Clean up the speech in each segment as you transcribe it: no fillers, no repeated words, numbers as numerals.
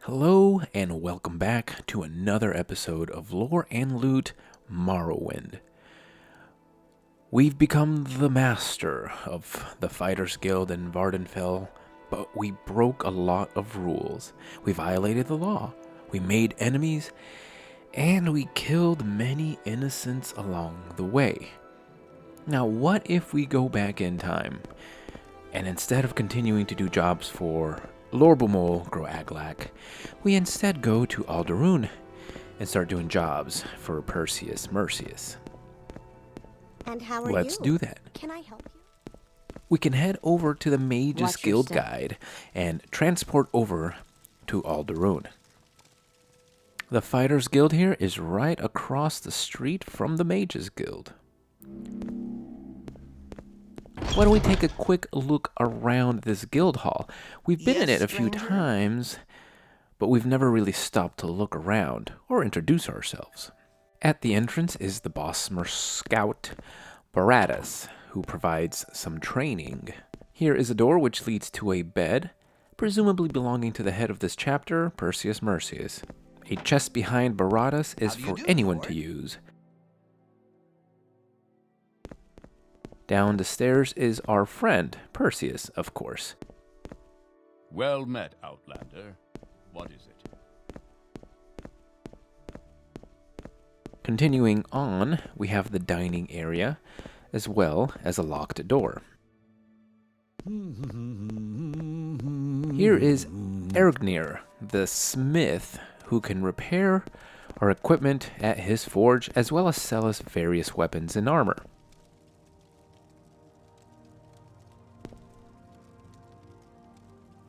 Hello and welcome back to another episode of Lore and Loot Morrowind. We've become the master of the Fighters Guild in Vardenfell, but we broke a lot of rules. We violated the law, we made enemies, and we killed many innocents along the way. Now what if we go back in time, and instead of continuing to do jobs for Lorbomol Groaglak, we instead go to Alderun and start doing jobs for Percius Mercius. And how are Let's you? do that. Can I help you? We can head over to the Mage's Watch your Guild step. Guide and transport over to Alderun. The Fighters Guild here is right across the street from the Mage's Guild. Why don't we take a quick look around this guild hall? We've been in it a few times, but we've never really stopped to look around or introduce ourselves. At the entrance is the Bossmer Scout, Baratus, who provides some training. Here is a door which leads to a bed, presumably belonging to the head of this chapter, Percius Mercius. A chest behind Baratus is for anyone to use. Down the stairs is our friend, Percius, of course. Well met, Outlander. What is it? Continuing on, we have the dining area, as well as a locked door. Here is Ergnir, the smith, who can repair our equipment at his forge, as well as sell us various weapons and armor.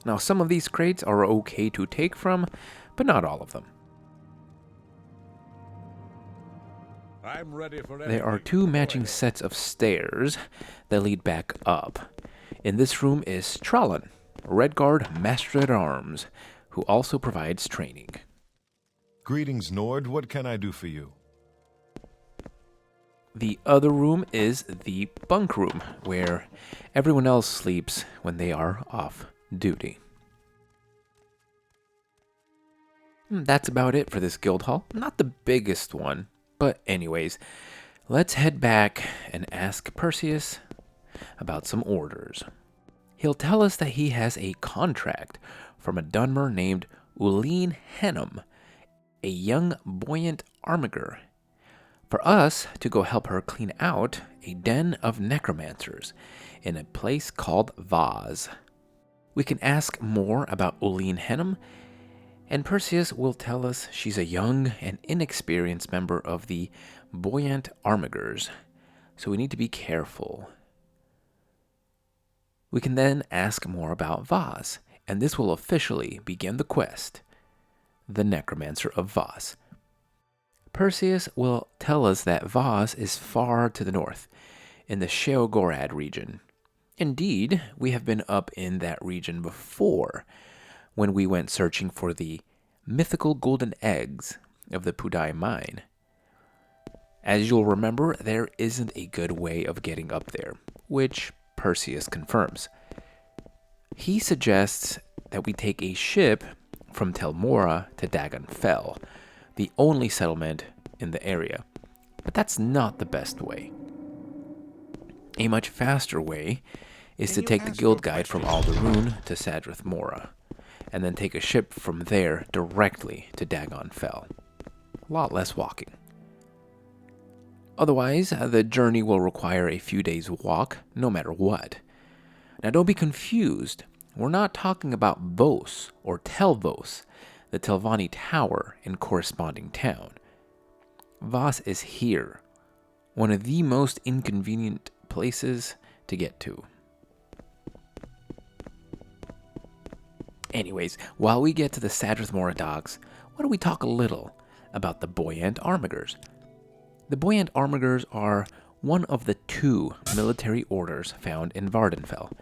Now, some of these crates are okay to take from, but not all of them. I'm ready for There are two matching sets of stairs that lead back up. In this room is Trallon, Redguard Master at Arms, who also provides training. Greetings, Nord. What can I do for you? The other room is the bunk room, where everyone else sleeps when they are off duty. That's about it for this guild hall. Not the biggest one, but anyways, let's head back and ask Percius about some orders. He'll tell us that he has a contract from a Dunmer named Uleen Henham, a young Buoyant Armiger, for us to go help her clean out a den of necromancers in a place called Vas. We can ask more about Uleen Henham, and Percius will tell us she's a young and inexperienced member of the Buoyant Armagers, so we need to be careful. We can then ask more about Vas, and this will officially begin the quest, the Necromancer of Vos. Percius will tell us that Vas is far to the north, in the Sheogorad region. Indeed, we have been up in that region before, when we went searching for the mythical golden eggs of the Pudai mine. As you'll remember, there isn't a good way of getting up there, which Percius confirms. He suggests that we take a ship from Tel Mora to Dagon Fell, the only settlement in the area. But that's not the best way. A much faster way is to take the guild guide from Alderun to Sadrith Mora, and then take a ship from there directly to Dagon Fell. A lot less walking. Otherwise, the journey will require a few days' walk, no matter what. Now don't be confused, we're not talking about Vos or Tel Vos, the Telvanni Tower and corresponding town. Vas is here, one of the most inconvenient places to get to. Anyways, while we get to the Sadrith Mora docks, why don't we talk a little about the Buoyant Armagers? The Buoyant Armagers are one of the two military orders found in Vardenfell,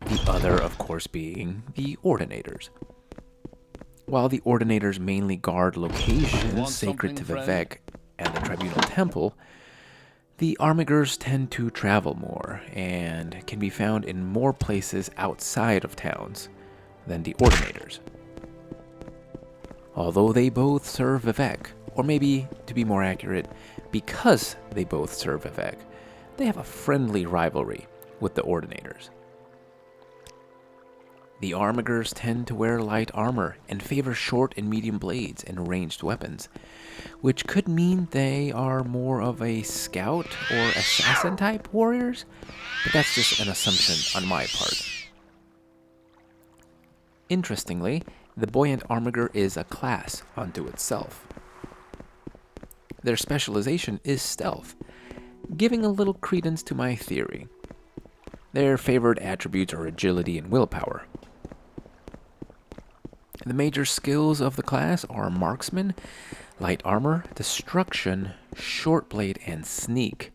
the other, of course, being the Ordinators. While the Ordinators mainly guard locations sacred to Vivec and the Tribunal Temple, the Armigers tend to travel more and can be found in more places outside of towns than the Ordinators. Although they both serve Vivec, or maybe, to be more accurate, because they both serve Vivec, they have a friendly rivalry with the Ordinators. The Armigers tend to wear light armor and favor short and medium blades and ranged weapons, which could mean they are more of a scout or assassin type warriors, but that's just an assumption on my part. Interestingly, the Buoyant Armiger is a class unto itself. Their specialization is stealth, giving a little credence to my theory. Their favored attributes are agility and willpower. The major skills of the class are marksman, light armor, destruction, short blade, and sneak,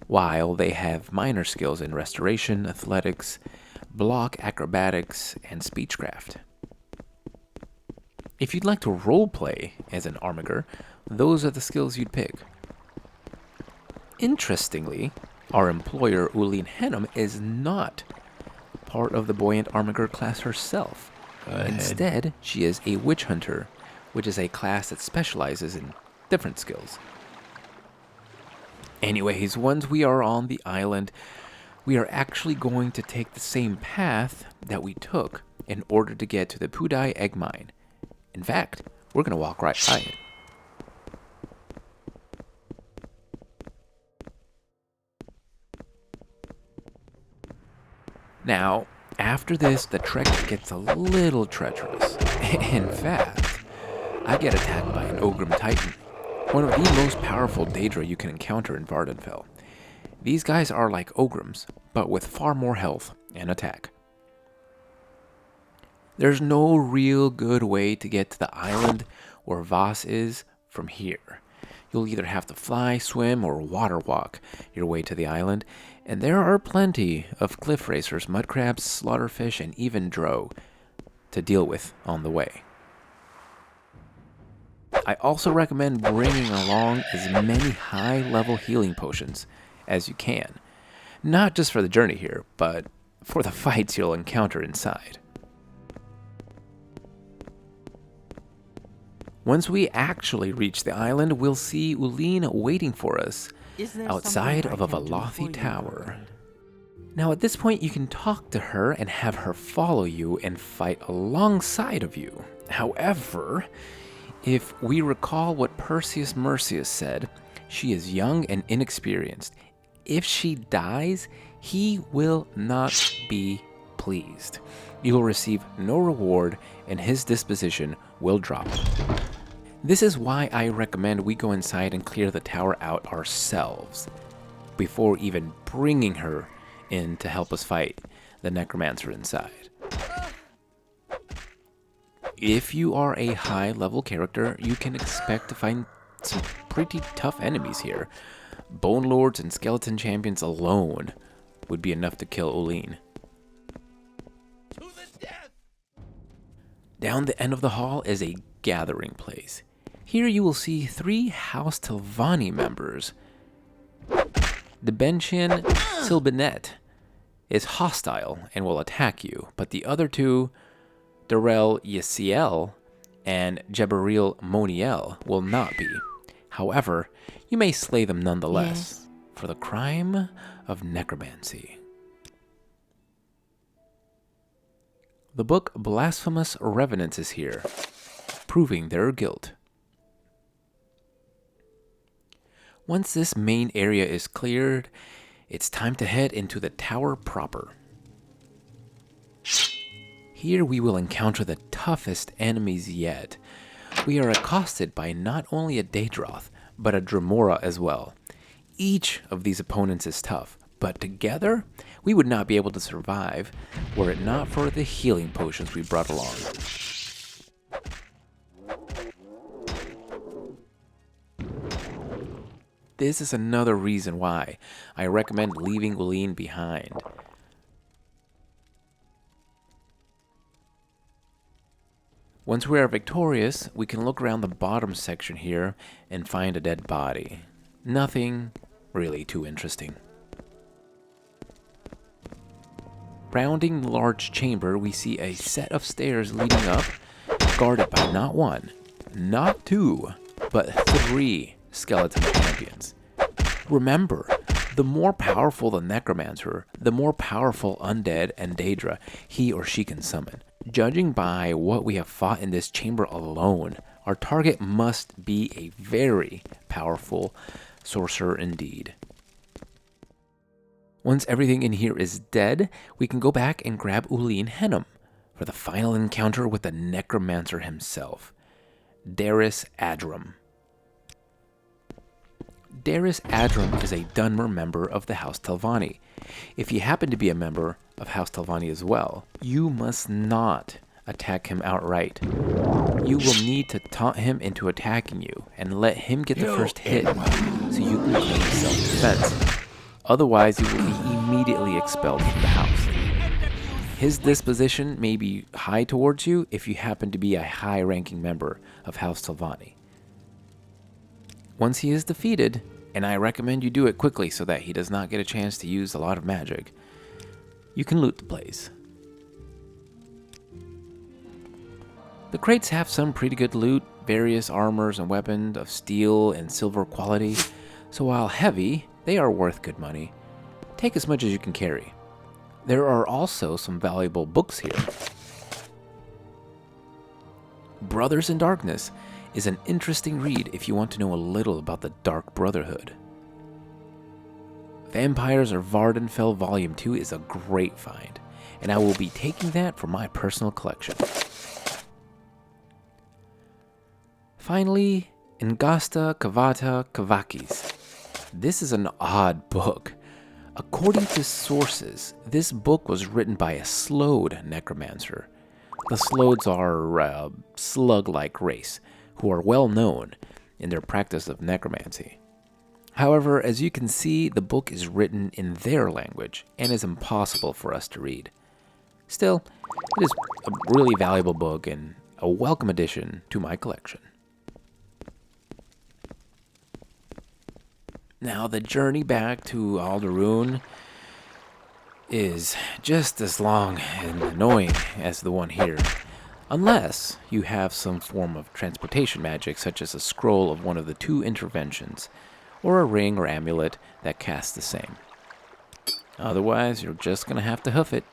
while they have minor skills in restoration, athletics, block, acrobatics, and speechcraft. If you'd like to roleplay as an Armiger, those are the skills you'd pick. Interestingly, our employer, Uline Henham, is not part of the Buoyant Armiger class herself. Instead, she is a witch hunter, which is a class that specializes in different skills. Anyways, once we are on the island, we are actually going to take the same path that we took in order to get to the Pudai egg mine. In fact, we're going to walk right by it. Now, after this, the trek gets a little treacherous. In fact, I get attacked by an Ogrim Titan, one of the most powerful Daedra you can encounter in Vardenfell. These guys are like Ogrims, but with far more health and attack. There's no real good way to get to the island where Vas is from here. You'll either have to fly, swim, or water walk your way to the island, and there are plenty of cliff racers, mud crabs, slaughterfish, and even drow to deal with on the way. I also recommend bringing along as many high-level healing potions as you can, not just for the journey here, but for the fights you'll encounter inside. Once we actually reach the island, we'll see Uline waiting for us outside of a Velothi tower. Now at this point you can talk to her and have her follow you and fight alongside of you. However, if we recall what Percius Mercius said, she is young and inexperienced. If she dies, he will not be pleased. You will receive no reward and his disposition will drop. This is why I recommend we go inside and clear the tower out ourselves before even bringing her in to help us fight the Necromancer inside. If you are a high-level character, you can expect to find some pretty tough enemies here. Bone Lords and Skeleton Champions alone would be enough to kill Uline. Down the end of the hall is a gathering place. Here you will see 3 House Tilvani members. The Benchian Silbinet is hostile and will attack you, but the other 2, Darrell Yasiel and Jebaril Moniel, will not be. However, you may slay them nonetheless for the crime of necromancy. The book Blasphemous Revenants is here, proving their guilt. Once this main area is cleared, it's time to head into the tower proper. Here we will encounter the toughest enemies yet. We are accosted by not only a Daedroth, but a Dremora as well. Each of these opponents is tough, but together, we would not be able to survive were it not for the healing potions we brought along. This is another reason why I recommend leaving Uline behind. Once we are victorious, we can look around the bottom section here and find a dead body. Nothing really too interesting. Rounding the large chamber, we see a set of stairs leading up, guarded by not 1, not 2, but 3 skeleton champions. Remember, the more powerful the Necromancer, the more powerful undead and Daedra he or she can summon. Judging by what we have fought in this chamber alone, our target must be a very powerful sorcerer indeed. Once everything in here is dead, we can go back and grab Uline Henum for the final encounter with the Necromancer himself, Darris Adriam. Darris Adriam is a Dunmer member of the House Telvanni. If you happen to be a member of House Telvanni as well, you must not attack him outright. You will need to taunt him into attacking you and let him get the first hit so you can claim self-defense. Otherwise, you will be immediately expelled from the house. His disposition may be high towards you if you happen to be a high-ranking member of House Telvanni. Once he is defeated, and I recommend you do it quickly so that he does not get a chance to use a lot of magic, you can loot the place. The crates have some pretty good loot, various armors and weapons of steel and silver quality, so while heavy, they are worth good money. Take as much as you can carry. There are also some valuable books here. Brothers in Darkness is an interesting read if you want to know a little about the Dark Brotherhood. Vampires of Vardenfell Volume 2 is a great find, and I will be taking that for my personal collection. Finally, Ingasta Kavata Kavakis. This is an odd book. According to sources, this book was written by a Slode necromancer. The Slodes are a slug-like race who are well known in their practice of necromancy. However, as you can see, the book is written in their language and is impossible for us to read. Still, it is a really valuable book and a welcome addition to my collection. Now, the journey back to Alderaan is just as long and annoying as the one here, unless you have some form of transportation magic, such as a scroll of one of the 2 interventions, or a ring or amulet that casts the same. Otherwise, you're just going to have to hoof it.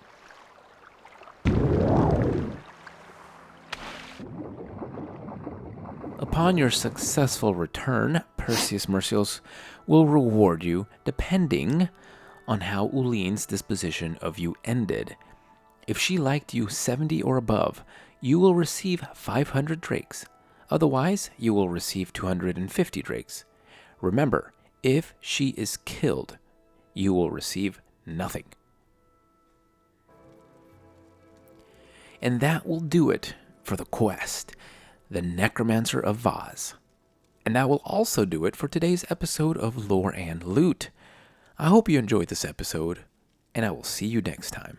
Upon your successful return, Percius Mercius will reward you depending on how Uline's disposition of you ended. If she liked you 70 or above, you will receive 500 drakes. Otherwise, you will receive 250 drakes. Remember, if she is killed, you will receive nothing. And that will do it for the quest, the Necromancer of Vas. And that will also do it for today's episode of Lore and Loot. I hope you enjoyed this episode, and I will see you next time.